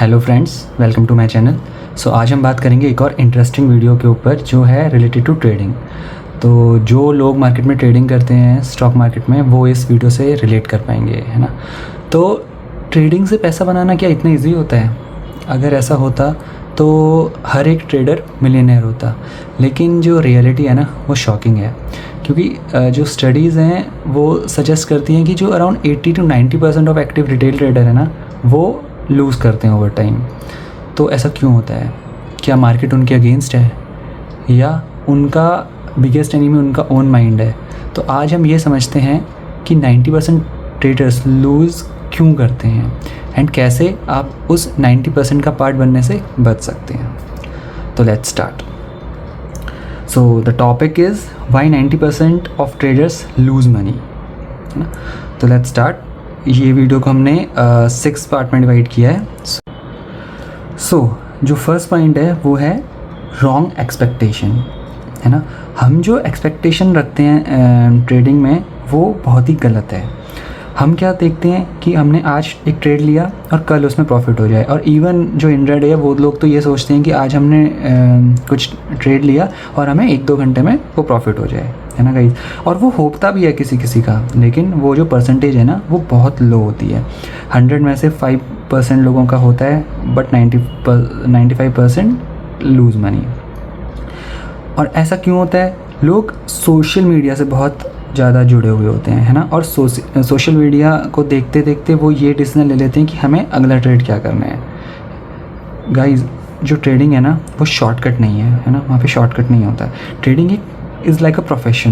Hello friends, welcome to my channel. So आज हम बात करेंगे एक और इंटरेस्टिंग वीडियो के ऊपर जो है रिलेटेड टू ट्रेडिंग। तो जो लोग मार्केट में ट्रेडिंग करते हैं स्टॉक मार्केट में, वो इस वीडियो से रिलेट कर पाएंगे, है ना। तो ट्रेडिंग से पैसा बनाना क्या इतना ईजी होता है? अगर ऐसा होता तो हर एक ट्रेडर मिलियनेयर होता। लेकिन जो रियलिटी है ना, वो शॉकिंग है, क्योंकि जो स्टडीज़ हैं वो सजेस्ट करती हैं कि जो around 80 to 90% of active retail trader है ना, वो लूज़ करते हैं ओवर टाइम। तो ऐसा क्यों होता है? क्या मार्केट उनके अगेंस्ट है, या उनका बिगेस्ट एनिमी उनका ओन माइंड है? तो आज हम ये समझते हैं कि 90% ट्रेडर्स लूज़ क्यों करते हैं एंड कैसे आप उस 90% का पार्ट बनने से बच सकते हैं। तो let's start. So the topic is why 90% of traders lose money, है ना। तो लेट्स स्टार्ट। ये वीडियो को हमने 6 पार्ट में डिवाइड किया है। सो जो फर्स्ट पॉइंट है वो है रॉन्ग एक्सपेक्टेशन, है ना। हम जो एक्सपेक्टेशन रखते हैं ट्रेडिंग में वो बहुत ही गलत है। हम क्या देखते हैं कि हमने आज एक ट्रेड लिया और कल उसमें प्रॉफिट हो जाए, और इवन जो इंट्राडे है वो लोग तो ये सोचते हैं कि आज हमने कुछ ट्रेड लिया और हमें 1-2 घंटे में वो प्रॉफिट हो जाए, है ना गाइस। और वो होता भी है किसी किसी का, लेकिन वो जो परसेंटेज है ना वो बहुत लो होती है। 100 में से 5% लोगों का होता है, बट 95% लूज़ मनी। और ऐसा क्यों होता है? लोग सोशल मीडिया से बहुत ज़्यादा जुड़े हुए होते हैं, है ना। और सोशल मीडिया को देखते देखते वो ये डिसीजन ले लेते हैं कि हमें अगला ट्रेड क्या करना है। गाइस, जो ट्रेडिंग है ना वो शॉर्टकट नहीं है ना। वहाँ पे शॉर्टकट नहीं होता है। Trading is like a profession,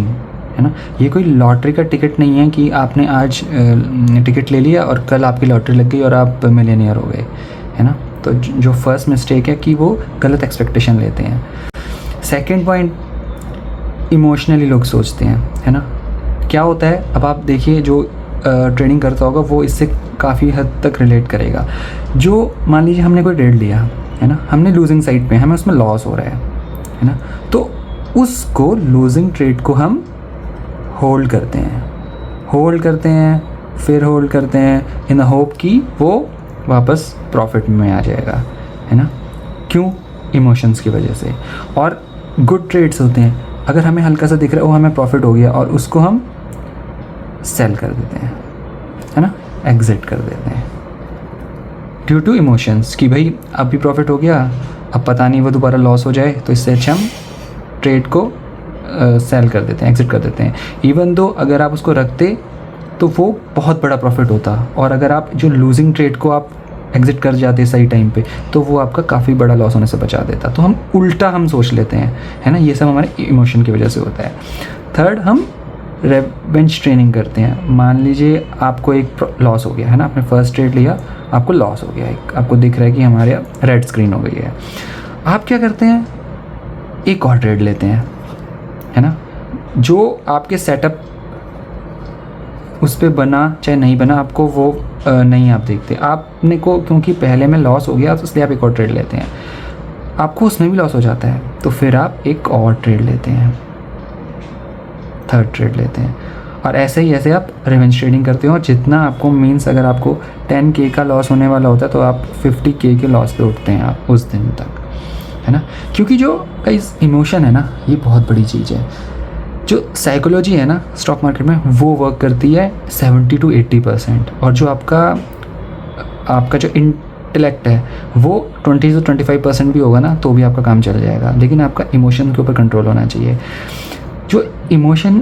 है ना। ये कोई लॉटरी का टिकट नहीं है कि आपने आज टिकट ले लिया और कल आपकी लॉटरी लग गई और आप मिलियनियर हो गए, है ना। तो जो फर्स्ट मिस्टेक है कि वो गलत एक्सपेक्टेशन लेते हैं। सेकेंड पॉइंट, इमोशनली लोग सोचते हैं, है ना। क्या होता है, अब आप देखिए जो ट्रेडिंग करता होगा वो इससे काफ़ी हद तक रिलेट करेगा। जो मान लीजिए हमने कोई ट्रेड लिया, है ना, हमने लूजिंग साइड पे, हमें उसमें लॉस हो रहा है ना। तो उसको लूजिंग ट्रेड को हम होल्ड करते हैं, फिर होल्ड करते हैं इन द होप कि वो वापस प्रॉफिट में आ जाएगा, है ना। क्यों? इमोशंस की वजह से। और गुड ट्रेड्स होते हैं, अगर हमें हल्का सा दिख रहा है वो हमें प्रॉफिट हो गया और उसको हम सेल कर देते हैं, है ना, एग्जिट कर देते हैं ड्यू टू इमोशंस कि भाई अब भी प्रॉफिट हो गया, अब पता नहीं वो दोबारा लॉस हो जाए, तो इससे अच्छा हम ट्रेड को सेल कर देते हैं, एग्जिट कर देते हैं। इवन दो अगर आप उसको रखते तो वो बहुत बड़ा प्रॉफिट होता, और अगर आप जो लूजिंग ट्रेड को आप एग्जिट कर जाते सही टाइम पे तो वो आपका काफ़ी बड़ा लॉस होने से बचा देता। तो हम उल्टा सोच लेते हैं, है ना। ये सब हमारे इमोशन की वजह से होता है। थर्ड, हम रिवेंज ट्रेनिंग करते हैं। मान लीजिए आपको एक लॉस हो गया, है ना, आपने फर्स्ट ट्रेड लिया, आपको लॉस हो गया, एक आपको दिख रहा है कि हमारे रेड स्क्रीन हो गई है। आप क्या करते हैं? एक और ट्रेड लेते हैं, है ना। जो आपके सेटअप उस पर बना चाहे नहीं बना, आपको वो नहीं आप देखते। आपने को क्योंकि पहले में लॉस हो गया तो इसलिए आप एक और ट्रेड लेते हैं। आपको उसमें भी लॉस हो जाता है तो फिर आप एक और ट्रेड लेते हैं, थर्ड ट्रेड लेते हैं, और ऐसे ही ऐसे आप रिवेंज ट्रेडिंग करते हो। और जितना आपको मीन्स अगर आपको 10K का लॉस होने वाला होता है तो आप 50K के लॉस पे उठते हैं आप उस दिन तक, है ना। क्योंकि जो गाइस इमोशन है ना, ये बहुत बड़ी चीज़ है। जो साइकोलॉजी है ना स्टॉक मार्केट में, वो वर्क करती है 70 to 80%, और जो आपका जो इंटेलेक्ट है वो 20 to 25% भी होगा ना तो भी आपका काम चल जाएगा। लेकिन आपका इमोशन के ऊपर कंट्रोल होना चाहिए। जो इमोशन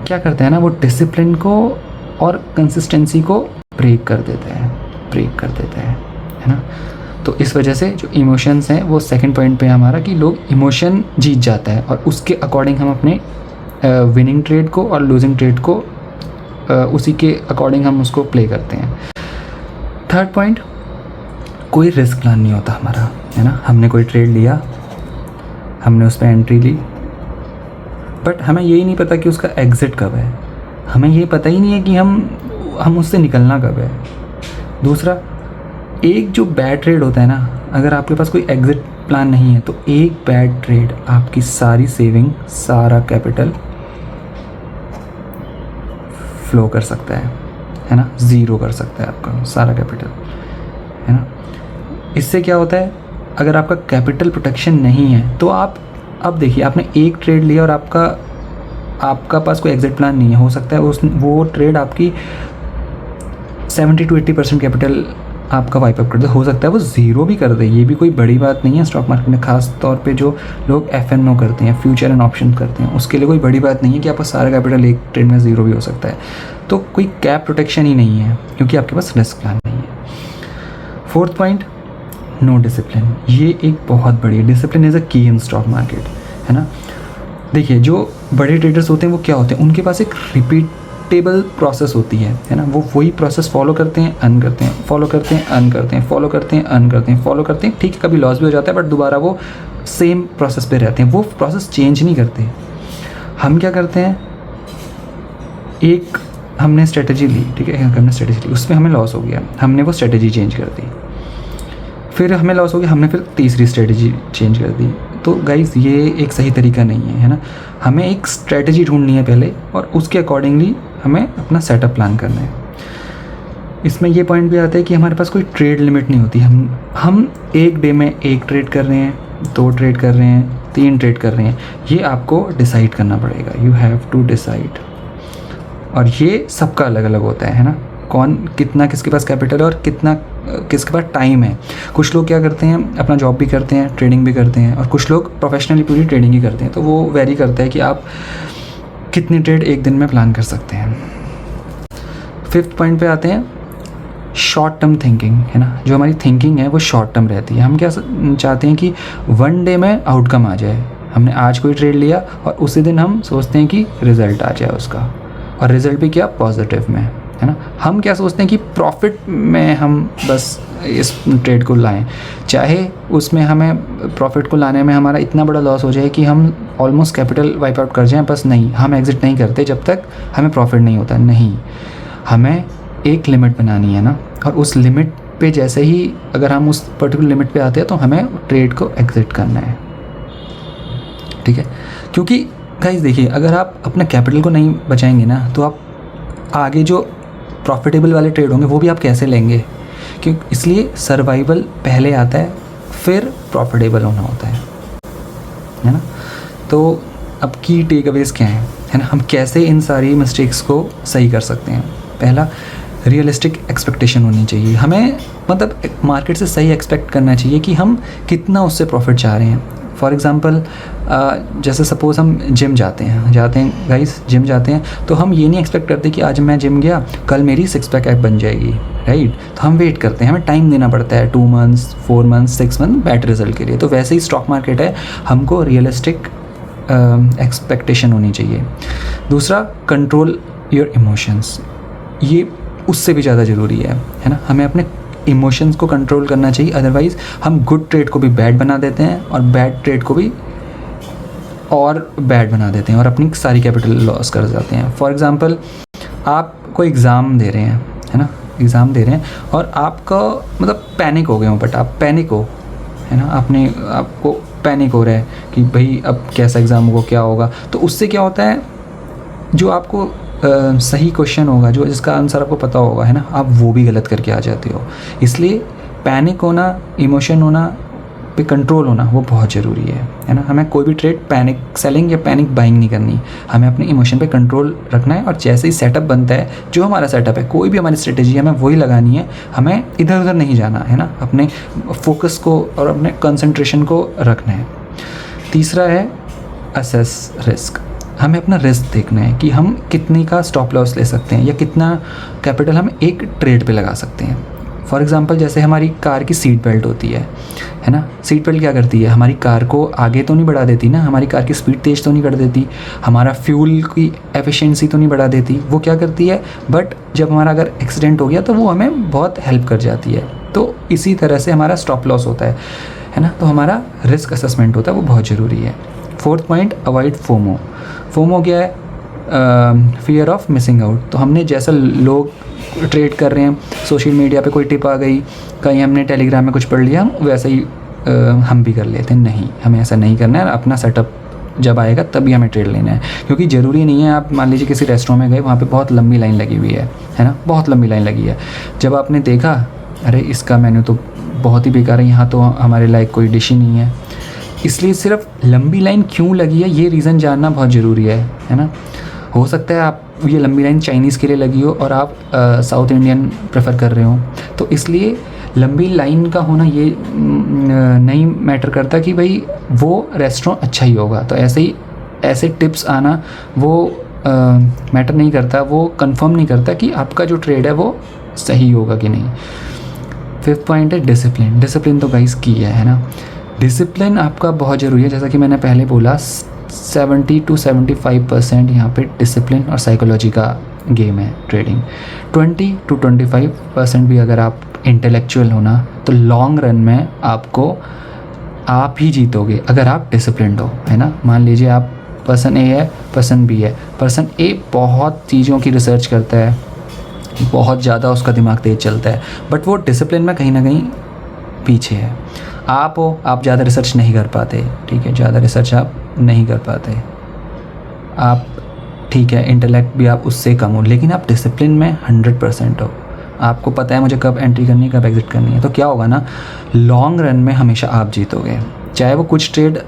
क्या करते हैं ना, वो डिसिप्लिन को और कंसिस्टेंसी को ब्रेक कर देते हैं, है ना। तो इस वजह से जो इमोशंस हैं वो सेकंड पॉइंट पे है हमारा, कि लोग इमोशन जीत जाता है और उसके अकॉर्डिंग हम अपने विनिंग ट्रेड को और लूजिंग ट्रेड को उसी के अकॉर्डिंग हम उसको प्ले करते हैं। थर्ड पॉइंट, कोई रिस्क प्लान नहीं होता हमारा, है ना। हमने कोई ट्रेड लिया, हमने उस पर एंट्री ली, बट हमें यही नहीं पता कि उसका एग्ज़िट कब है। हमें ये पता ही नहीं है कि हम उससे निकलना कब है। दूसरा, एक जो बैड ट्रेड होता है ना, अगर आपके पास कोई एग्ज़िट प्लान नहीं है तो एक बैड ट्रेड आपकी सारी सेविंग, सारा कैपिटल फ्लो कर सकता है ना, ज़ीरो कर सकता है आपका सारा कैपिटल, है ना। इससे क्या होता है, अगर आपका कैपिटल प्रोटेक्शन नहीं है तो आप, अब देखिए आपने एक ट्रेड लिया और आपका पास कोई एग्जिट प्लान नहीं है, हो सकता है वो ट्रेड आपकी 70 to 80% कैपिटल आपका वाइप अप कर दे, हो सकता है वो ज़ीरो भी कर दे। ये भी कोई बड़ी बात नहीं है स्टॉक मार्केट में, खास तौर पे जो लोग FNO करते हैं, फ्यूचर एंड ऑप्शन करते हैं, उसके लिए कोई बड़ी बात नहीं है कि आपका सारा कैपिटल एक ट्रेड में ज़ीरो भी हो सकता है। तो कोई कैप प्रोटेक्शन ही नहीं है क्योंकि आपके पास रिस्क प्लान नहीं है। Fourth point, no discipline. ये एक बहुत बड़ी, डिसिप्लिन इज़ अ की इन स्टॉक मार्केट, है ना। देखिए जो बड़े ट्रेडर्स होते हैं वो क्या होते हैं, उनके पास एक रिपीटेबल प्रोसेस होती है ना। वो वही प्रोसेस फॉलो करते हैं, अर्न करते हैं, फॉलो करते हैं, अर्न करते हैं, फॉलो करते हैं, अर्न करते हैं, फॉलो करते हैं। ठीक है, कभी लॉस भी हो जाता है बट दोबारा वो सेम प्रोसेस पे रहते हैं, वो प्रोसेस चेंज नहीं करते। हम क्या करते हैं, एक हमने स्ट्रेटजी ली, ठीक है, हमने स्ट्रेटजी ली, उसमें हमें लॉस हो गया, हमने वो स्ट्रेटजी चेंज कर दी, फिर हमें लॉस हो गया, हमने फिर तीसरी स्ट्रेटजी चेंज कर दी। तो गाइज़ ये एक सही तरीका नहीं है ना। हमें एक स्ट्रेटजी ढूंढनी है पहले और उसके अकॉर्डिंगली हमें अपना सेटअप प्लान करना है। इसमें ये पॉइंट भी आता है कि हमारे पास कोई ट्रेड लिमिट नहीं होती। हम एक डे में एक ट्रेड कर रहे हैं, 2 ट्रेड कर रहे हैं, 3 ट्रेड कर रहे हैं, ये आपको डिसाइड करना पड़ेगा। You have to decide. और ये सबका अलग अलग होता है ना, कौन कितना, किसके पास कैपिटल है और कितना किसके पास टाइम है। कुछ लोग क्या करते हैं, अपना जॉब भी करते हैं, ट्रेडिंग भी करते हैं, और कुछ लोग प्रोफेशनली पूरी ट्रेडिंग ही करते हैं। तो वो वेरी करता है कि आप कितनी ट्रेड एक दिन में प्लान कर सकते हैं। 5th पॉइंट पे आते हैं, शॉर्ट टर्म थिंकिंग, है ना। जो हमारी थिंकिंग है वो शॉर्ट टर्म रहती है। हम क्या चाहते हैं कि 1 डे में आउटकम आ जाए। हमने आज कोई ट्रेड लिया और उसी दिन हम सोचते हैं कि रिज़ल्ट आ जाए उसका, और रिज़ल्ट भी क्या, पॉजिटिव में, है ना। हम क्या सोचते हैं कि प्रॉफिट में हम बस इस ट्रेड को लाएं, चाहे उसमें हमें प्रॉफिट को लाने में हमारा इतना बड़ा लॉस हो जाए कि हम ऑलमोस्ट कैपिटल वाइप आउट कर जाएं, बस नहीं, हम एग्जिट नहीं करते जब तक हमें प्रॉफिट नहीं होता। नहीं, हमें एक लिमिट बनानी है ना, और उस लिमिट पे जैसे ही अगर हम उस पर्टिकुलर लिमिट पे आते हैं तो हमें ट्रेड को एग्जिट करना है, ठीक है। क्योंकि गाइस देखिए, अगर आप अपने कैपिटल को नहीं बचाएंगे ना तो आप आगे जो प्रॉफिटेबल वाले ट्रेड होंगे वो भी आप कैसे लेंगे। क्यों, इसलिए सर्वाइवल पहले आता है, फिर प्रॉफिटेबल होना होता है ना। तो अब की टेक अवेज क्या है ना, हम कैसे इन सारी मिस्टेक्स को सही कर सकते हैं। पहला, रियलिस्टिक एक्सपेक्टेशन होनी चाहिए। हमें मतलब मार्केट से सही एक्सपेक्ट करना चाहिए कि हम कितना उससे प्रॉफिट चाह रहे हैं। फॉर एग्ज़ाम्पल जैसे सपोज़ हम जिम जाते हैं गाइस, जिम जाते हैं तो हम ये नहीं एक्सपेक्ट करते कि आज मैं जिम गया कल मेरी 6 पैक ऐप बन जाएगी, राइट। तो हम वेट करते हैं, हमें टाइम देना पड़ता है, 2 months, 4 months, 6 month better result के लिए। तो वैसे ही स्टॉक मार्केट है, हमको रियलिस्टिक एक्सपेक्टेशन होनी चाहिए। दूसरा, कंट्रोल योर इमोशंस। ये उससे भी ज़्यादा ज़रूरी है ना। हमें अपने इमोशंस को कंट्रोल करना चाहिए, अदरवाइज़ हम गुड ट्रेड को भी बैड बना देते हैं और बैड ट्रेड को भी और बैड बना देते हैं और अपनी सारी कैपिटल लॉस कर जाते हैं। फॉर एग्ज़ाम्पल, आप कोई एग्ज़ाम दे रहे हैं, है ना, एग्ज़ाम दे रहे हैं और आपका मतलब पैनिक हो गए हो, बट आप पैनिक हो, है ना, आपको पैनिक हो रहा है कि भाई अब कैसा एग्ज़ाम होगा, क्या होगा। तो उससे क्या होता है, जो आपको सही क्वेश्चन होगा, जो जिसका आंसर आपको पता होगा, है ना, आप वो भी गलत करके आ जाते हो। इसलिए पैनिक होना, इमोशन होना पे कंट्रोल होना वो बहुत ज़रूरी है ना। हमें कोई भी ट्रेड पैनिक सेलिंग या पैनिक बाइंग नहीं करनी, हमें अपने इमोशन पे कंट्रोल रखना है। और जैसे ही सेटअप बनता है, जो हमारा सेटअप है, कोई भी हमारी स्ट्रेटेजी हमें वही लगानी है, हमें इधर उधर नहीं जाना है ना, अपने फोकस को और अपने कंसंट्रेशन को रखना है। तीसरा है असेस रिस्क। हमें अपना रिस्क देखना है कि हम कितने का स्टॉप लॉस ले सकते हैं या कितना कैपिटल हम एक ट्रेड पे लगा सकते हैं। फॉर एग्ज़ाम्पल, जैसे हमारी कार की सीट बेल्ट होती है ना। सीट बेल्ट क्या करती है, हमारी कार को आगे तो नहीं बढ़ा देती ना, हमारी कार की स्पीड तेज़ तो नहीं कर देती, हमारा फ्यूल की एफिशिएंसी तो नहीं बढ़ा देती। वो क्या करती है, बट जब हमारा अगर एक्सीडेंट हो गया तो वो हमें बहुत हेल्प कर जाती है। तो इसी तरह से हमारा स्टॉप लॉस होता है ना। तो हमारा रिस्क असेसमेंट होता है, वो बहुत ज़रूरी है। 4th point, avoid FOMO. FOMO क्या है, फियर ऑफ मिसिंग आउट। तो हमने जैसा लोग ट्रेड कर रहे हैं, सोशल मीडिया पे कोई टिप आ गई, कहीं हमने टेलीग्राम में कुछ पढ़ लिया, हम वैसे ही हम भी कर लेते हैं। नहीं, हमें ऐसा नहीं करना है। अपना सेटअप जब आएगा तभी हमें ट्रेड लेना है, क्योंकि ज़रूरी नहीं है आप मान लीजिए किसी रेस्टोरेंट में गए, वहाँ पे बहुत लंबी लाइन लगी हुई है ना, बहुत लंबी लाइन लगी है। जब आपने देखा अरे इसका मेन्यू तो बहुत ही बेकार है, यहाँ तो हमारे लायक कोई डिश ही नहीं है। इसलिए सिर्फ लंबी लाइन क्यों लगी है ये रीज़न जानना बहुत ज़रूरी है ना। हो सकता है आप ये लंबी लाइन चाइनीज़ के लिए लगी हो और आप साउथ इंडियन प्रेफर कर रहे हो, तो इसलिए लंबी लाइन का होना ये नहीं मैटर करता कि भाई वो रेस्टोरेंट अच्छा ही होगा। तो ऐसे टिप्स आना वो मैटर नहीं करता, वो कंफर्म नहीं करता कि आपका जो ट्रेड है वो सही होगा कि नहीं। 5th पॉइंट है डिसिप्लिन। डिसिप्लिन तो गाइस की है ना। डिसिप्लिन आपका बहुत ज़रूरी है। जैसा कि मैंने पहले बोला 70 to 75% यहाँ पे डिसिप्लिन और साइकोलॉजी का गेम है ट्रेडिंग। 20 to 25% भी अगर आप इंटेलेक्चुअल हो ना तो लॉन्ग रन में आप ही जीतोगे अगर आप डिसिप्लिन्ड हो, है ना। मान लीजिए आप पर्सन ए है, पर्सन बी है। पर्सन ए बहुत चीज़ों की रिसर्च करता है, बहुत ज़्यादा उसका दिमाग तेज चलता है, बट वो डिसिप्लिन में कहीं ना कहीं पीछे है। आप ज़्यादा रिसर्च नहीं कर पाते, ठीक है, ज़्यादा रिसर्च आप नहीं कर पाते, आप ठीक है इंटेलेक्ट भी आप उससे कम हो, लेकिन आप डिसिप्लिन में 100% हो। आपको पता है मुझे कब एंट्री करनी है, कब एग्जिट करनी है। तो क्या होगा ना, लॉन्ग रन में हमेशा आप जीतोगे। चाहे वो कुछ ट्रेड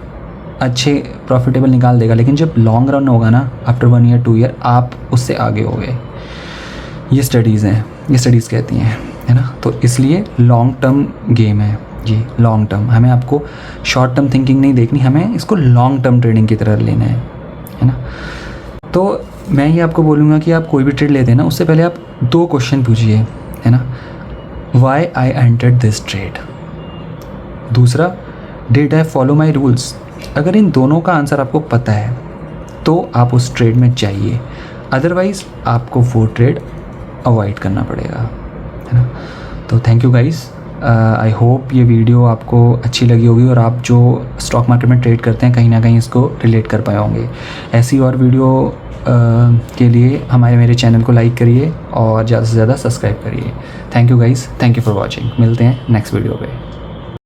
अच्छे प्रॉफिटेबल निकाल देगा, लेकिन जब लॉन्ग रन होगा ना, आफ्टर 1 year 2 year आप उससे आगे होगे। ये स्टडीज़ हैं, ये स्टडीज़ कहती हैं, है ना। तो इसलिए लॉन्ग टर्म गेम है जी, लॉन्ग टर्म। हमें आपको शॉर्ट टर्म थिंकिंग नहीं देखनी, हमें इसको लॉन्ग टर्म ट्रेडिंग की तरह लेना है ना। तो मैं ये आपको बोलूँगा कि आप कोई भी ट्रेड लेते हैं ना, उससे पहले आप 2 क्वेश्चन पूछिए, है ना। Why I entered this trade, दूसरा did I follow my rules. अगर इन दोनों का आंसर आपको पता है तो आप उस ट्रेड में जाइए, अदरवाइज़ आपको वो ट्रेड अवॉइड करना पड़ेगा, है ना। तो thank you guys, I hope ये वीडियो आपको अच्छी लगी होगी और आप जो स्टॉक मार्केट में ट्रेड करते हैं कहीं ना कहीं इसको रिलेट कर पाए होंगे। ऐसी और वीडियो के लिए मेरे चैनल को लाइक करिए और ज़्यादा से ज़्यादा सब्सक्राइब करिए। Thank you guys, thank you for watching. मिलते हैं नेक्स्ट वीडियो पे।